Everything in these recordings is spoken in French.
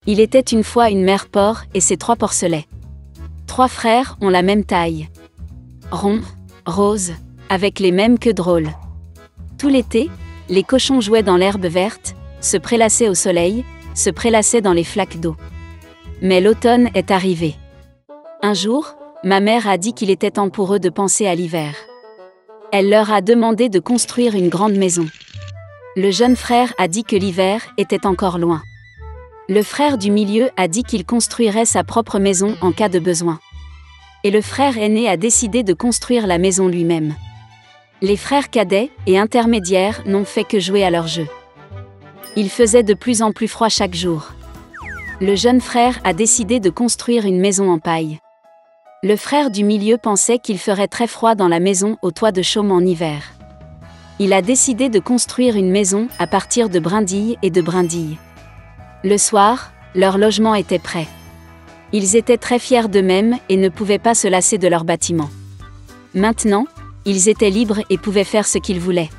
Il était une fois une mère porc et ses 3 porcelets. 3 frères ont la même taille. Ronds, roses, avec les mêmes queues drôles. Tout l'été, les cochons jouaient dans l'herbe verte, se prélassaient au soleil, se prélassaient dans les flaques d'eau. Mais l'automne est arrivé. Un jour, ma mère a dit qu'il était temps pour eux de penser à l'hiver. Elle leur a demandé de construire une grande maison. Le jeune frère a dit que l'hiver était encore loin. Le frère du milieu a dit qu'il construirait sa propre maison en cas de besoin. Et le frère aîné a décidé de construire la maison lui-même. Les frères cadets et intermédiaires n'ont fait que jouer à leur jeu. Il faisait de plus en plus froid chaque jour. Le jeune frère a décidé de construire une maison en paille. Le frère du milieu pensait qu'il ferait très froid dans la maison au toit de chaume en hiver. Il a décidé de construire une maison à partir de brindilles et de brindilles. Le soir, leur logement était prêt. Ils étaient très fiers d'eux-mêmes et ne pouvaient pas se lasser de leur bâtiment. Maintenant, ils étaient libres et pouvaient faire ce qu'ils voulaient.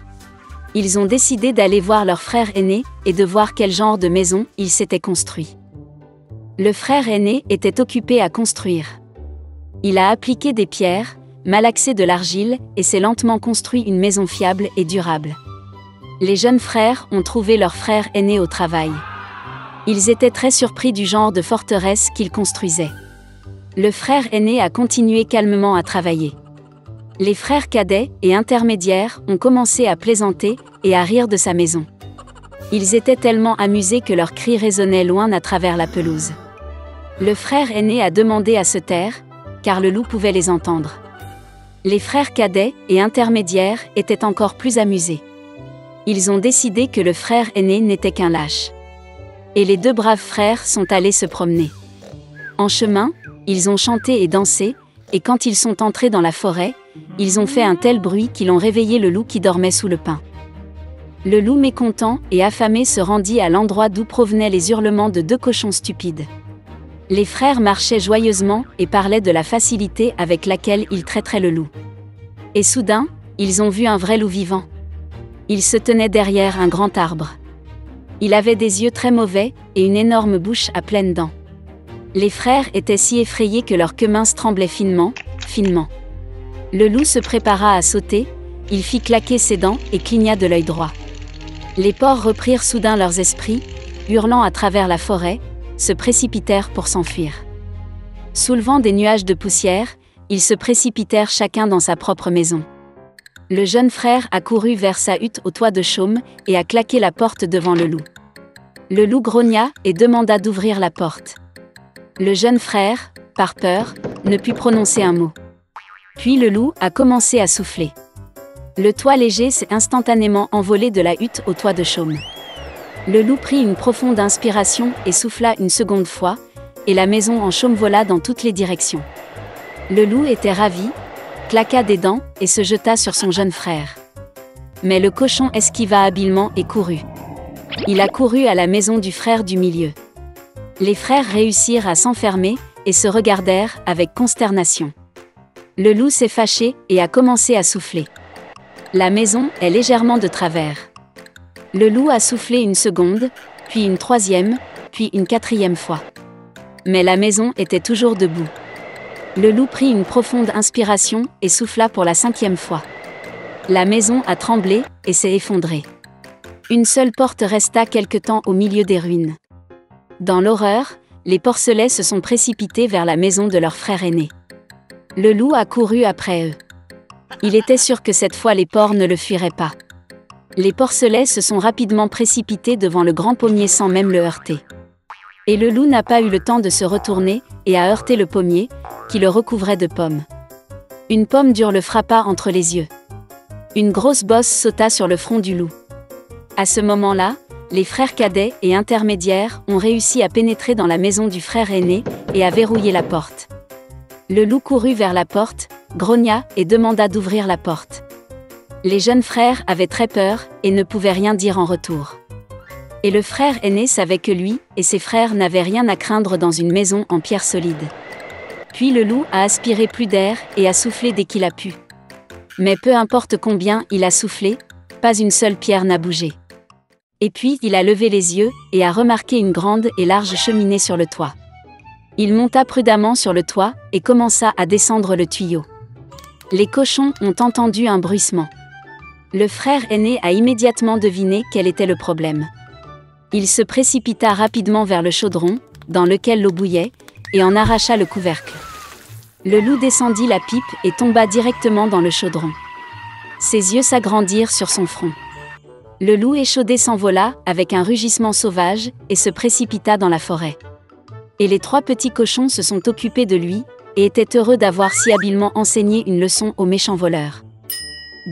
Ils ont décidé d'aller voir leur frère aîné et de voir quel genre de maison il s'était construit. Le frère aîné était occupé à construire. Il a appliqué des pierres, malaxé de l'argile et s'est lentement construit une maison fiable et durable. Les jeunes frères ont trouvé leur frère aîné au travail. Ils étaient très surpris du genre de forteresse qu'il construisait. Le frère aîné a continué calmement à travailler. Les frères cadets et intermédiaires ont commencé à plaisanter et à rire de sa maison. Ils étaient tellement amusés que leurs cris résonnaient loin à travers la pelouse. Le frère aîné a demandé à se taire, car le loup pouvait les entendre. Les frères cadets et intermédiaires étaient encore plus amusés. Ils ont décidé que le frère aîné n'était qu'un lâche. Et les 2 braves frères sont allés se promener. En chemin, ils ont chanté et dansé, et quand ils sont entrés dans la forêt, ils ont fait un tel bruit qu'ils ont réveillé le loup qui dormait sous le pin. Le loup mécontent et affamé se rendit à l'endroit d'où provenaient les hurlements de 2 cochons stupides. Les frères marchaient joyeusement et parlaient de la facilité avec laquelle ils traiteraient le loup. Et soudain, ils ont vu un vrai loup vivant. Il se tenait derrière un grand arbre. Il avait des yeux très mauvais et une énorme bouche à pleines dents. Les frères étaient si effrayés que leurs queues minces tremblaient finement, finement. Le loup se prépara à sauter, il fit claquer ses dents et cligna de l'œil droit. Les porcs reprirent soudain leurs esprits, hurlant à travers la forêt, se précipitèrent pour s'enfuir. Soulevant des nuages de poussière, ils se précipitèrent chacun dans sa propre maison. Le jeune frère a couru vers sa hutte au toit de chaume et a claqué la porte devant le loup. Le loup grogna et demanda d'ouvrir la porte. Le jeune frère, par peur, ne put prononcer un mot. Puis le loup a commencé à souffler. Le toit léger s'est instantanément envolé de la hutte au toit de chaume. Le loup prit une profonde inspiration et souffla une seconde fois, et la maison en chaume vola dans toutes les directions. Le loup était ravi, claqua des dents et se jeta sur son jeune frère. Mais le cochon esquiva habilement et courut. Il a couru à la maison du frère du milieu. Les frères réussirent à s'enfermer et se regardèrent avec consternation. Le loup s'est fâché et a commencé à souffler. La maison est légèrement de travers. Le loup a soufflé une seconde, puis une 3e, puis une 4e fois. Mais la maison était toujours debout. Le loup prit une profonde inspiration et souffla pour la 5e fois. La maison a tremblé et s'est effondrée. Une seule porte resta quelque temps au milieu des ruines. Dans l'horreur, les porcelets se sont précipités vers la maison de leur frère aîné. Le loup a couru après eux. Il était sûr que cette fois les porcs ne le fuiraient pas. Les porcelets se sont rapidement précipités devant le grand pommier sans même le heurter. Et le loup n'a pas eu le temps de se retourner et a heurté le pommier, qui le recouvrait de pommes. Une pomme dure le frappa entre les yeux. Une grosse bosse sauta sur le front du loup. À ce moment-là, les frères cadets et intermédiaires ont réussi à pénétrer dans la maison du frère aîné et à verrouiller la porte. Le loup courut vers la porte, grogna et demanda d'ouvrir la porte. Les jeunes frères avaient très peur et ne pouvaient rien dire en retour. Et le frère aîné savait que lui et ses frères n'avaient rien à craindre dans une maison en pierre solide. Puis le loup a aspiré plus d'air et a soufflé dès qu'il a pu. Mais peu importe combien il a soufflé, pas une seule pierre n'a bougé. Et puis il a levé les yeux, et a remarqué une grande et large cheminée sur le toit. Il monta prudemment sur le toit, et commença à descendre le tuyau. Les cochons ont entendu un bruissement. Le frère aîné a immédiatement deviné quel était le problème. Il se précipita rapidement vers le chaudron, dans lequel l'eau bouillait, et en arracha le couvercle. Le loup descendit la pipe et tomba directement dans le chaudron. Ses yeux s'agrandirent sur son front. Le loup échaudé s'envola, avec un rugissement sauvage, et se précipita dans la forêt. Et les 3 petits cochons se sont occupés de lui, et étaient heureux d'avoir si habilement enseigné une leçon aux méchants voleurs.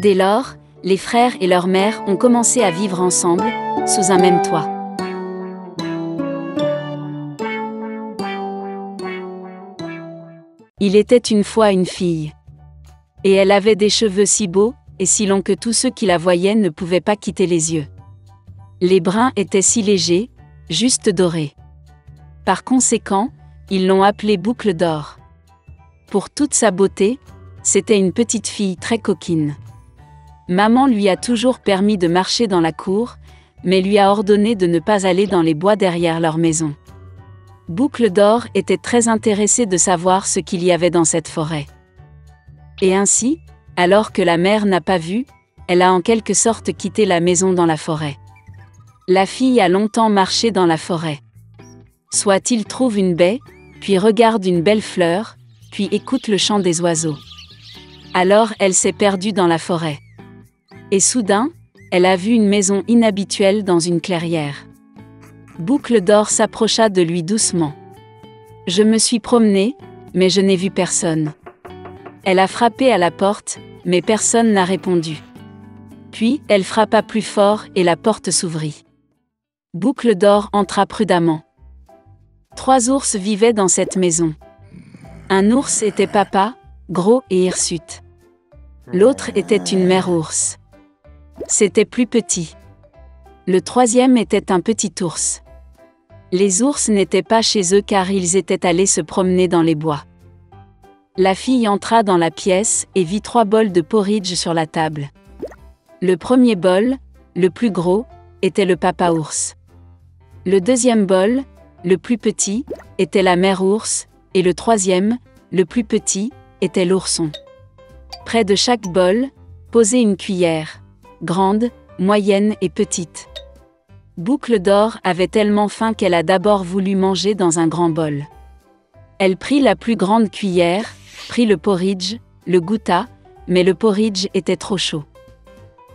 Dès lors, les frères et leur mère ont commencé à vivre ensemble, sous un même toit. Il était une fois une fille. Et elle avait des cheveux si beaux, et si longs que tous ceux qui la voyaient ne pouvaient pas quitter les yeux. Les brins étaient si légers, juste dorés. Par conséquent, ils l'ont appelée Boucle d'or. Pour toute sa beauté, c'était une petite fille très coquine. Maman lui a toujours permis de marcher dans la cour, mais lui a ordonné de ne pas aller dans les bois derrière leur maison. Boucle d'or était très intéressée de savoir ce qu'il y avait dans cette forêt. Et ainsi, alors que la mère n'a pas vu, elle a en quelque sorte quitté la maison dans la forêt. La fille a longtemps marché dans la forêt. Soit il trouve une baie, puis regarde une belle fleur, puis écoute le chant des oiseaux. Alors elle s'est perdue dans la forêt. Et soudain, elle a vu une maison inhabituelle dans une clairière. Boucle d'or s'approcha de lui doucement. « Je me suis promenée, mais je n'ai vu personne. » Elle a frappé à la porte, mais personne n'a répondu. Puis, elle frappa plus fort et la porte s'ouvrit. Boucle d'or entra prudemment. 3 ours vivaient dans cette maison. Un ours était papa, gros et hirsute. L'autre était une mère ours. C'était plus petit. Le 3e était un petit ours. Les ours n'étaient pas chez eux car ils étaient allés se promener dans les bois. La fille entra dans la pièce et vit 3 bols de porridge sur la table. Le premier bol, le plus gros, était le papa ours. Le 2e bol, le plus petit, était la mère ours, et le 3e, le plus petit, était l'ourson. Près de chaque bol, posait une cuillère, grande, moyenne et petite. Boucle d'or avait tellement faim qu'elle a d'abord voulu manger dans un grand bol. Elle prit la plus grande cuillère, prit le porridge, le goûta, mais le porridge était trop chaud.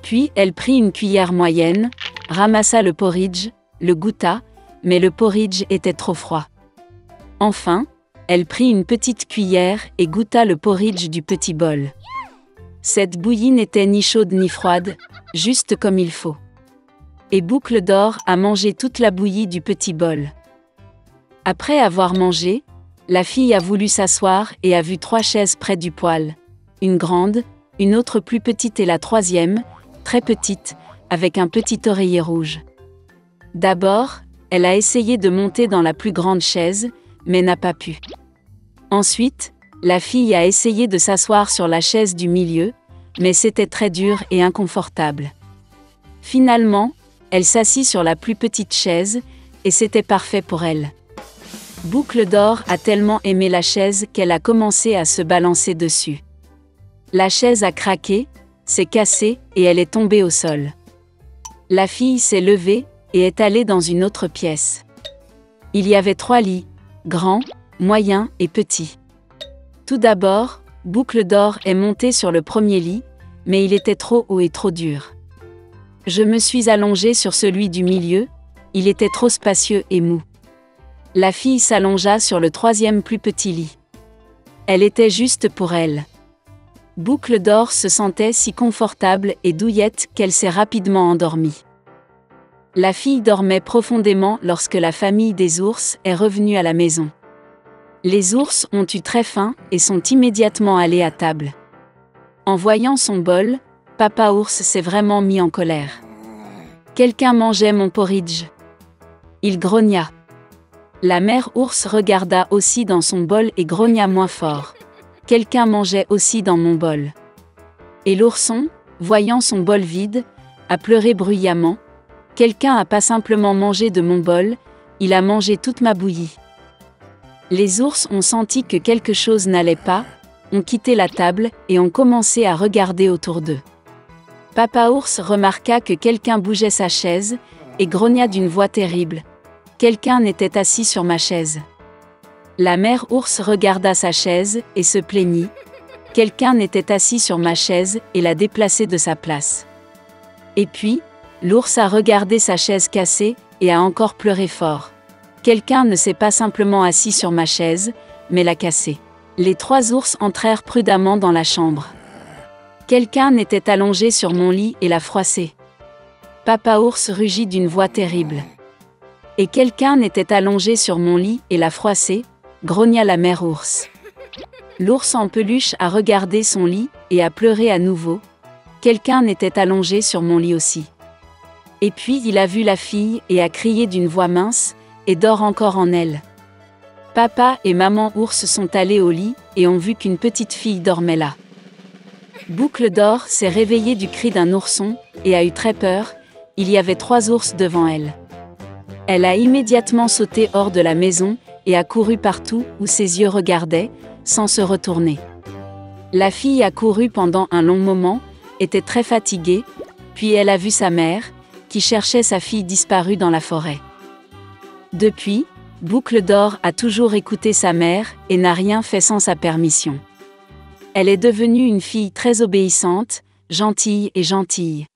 Puis elle prit une cuillère moyenne, ramassa le porridge, le goûta, mais le porridge était trop froid. Enfin, elle prit une petite cuillère et goûta le porridge du petit bol. Cette bouillie n'était ni chaude ni froide, juste comme il faut. Et Boucle d'or a mangé toute la bouillie du petit bol. Après avoir mangé, la fille a voulu s'asseoir et a vu 3 chaises près du poêle. Une grande, une autre plus petite et la 3e, très petite, avec un petit oreiller rouge. D'abord, elle a essayé de monter dans la plus grande chaise, mais n'a pas pu. Ensuite, la fille a essayé de s'asseoir sur la chaise du milieu, mais c'était très dur et inconfortable. Finalement, elle s'assit sur la plus petite chaise, et c'était parfait pour elle. Boucle d'or a tellement aimé la chaise qu'elle a commencé à se balancer dessus. La chaise a craqué, s'est cassée et elle est tombée au sol. La fille s'est levée et est allée dans une autre pièce. Il y avait 3 lits, grands, moyens et petits. Tout d'abord, Boucle d'or est montée sur le premier lit, mais il était trop haut et trop dur. Je me suis allongée sur celui du milieu, il était trop spacieux et mou. La fille s'allongea sur le 3e plus petit lit. Elle était juste pour elle. Boucle d'or se sentait si confortable et douillette qu'elle s'est rapidement endormie. La fille dormait profondément lorsque la famille des ours est revenue à la maison. Les ours ont eu très faim et sont immédiatement allés à table. En voyant son bol, papa ours s'est vraiment mis en colère. Quelqu'un mangeait mon porridge. Il grogna. La mère ours regarda aussi dans son bol et grogna moins fort. Quelqu'un mangeait aussi dans mon bol. Et l'ourson, voyant son bol vide, a pleuré bruyamment. Quelqu'un a pas simplement mangé de mon bol, il a mangé toute ma bouillie. Les ours ont senti que quelque chose n'allait pas, ont quitté la table et ont commencé à regarder autour d'eux. Papa ours remarqua que quelqu'un bougeait sa chaise, et grogna d'une voix terrible. Quelqu'un était assis sur ma chaise. La mère ours regarda sa chaise et se plaignit. Quelqu'un était assis sur ma chaise et l'a déplacée de sa place. Et puis, l'ours a regardé sa chaise cassée et a encore pleuré fort. Quelqu'un ne s'est pas simplement assis sur ma chaise, mais l'a cassée. Les 3 ours entrèrent prudemment dans la chambre. Quelqu'un était allongé sur mon lit et l'a froissé. Papa ours rugit d'une voix terrible. Et quelqu'un était allongé sur mon lit et l'a froissé, grogna la mère ours. L'ours en peluche a regardé son lit et a pleuré à nouveau. Quelqu'un était allongé sur mon lit aussi. Et puis il a vu la fille et a crié d'une voix mince, et dort encore en elle. Papa et maman ours sont allés au lit et ont vu qu'une petite fille dormait là. Boucle d'or s'est réveillée du cri d'un ourson et a eu très peur, il y avait 3 ours devant elle. Elle a immédiatement sauté hors de la maison et a couru partout où ses yeux regardaient, sans se retourner. La fille a couru pendant un long moment, était très fatiguée, puis elle a vu sa mère, qui cherchait sa fille disparue dans la forêt. Depuis, Boucle d'or a toujours écouté sa mère et n'a rien fait sans sa permission. Elle est devenue une fille très obéissante, gentille et gentille.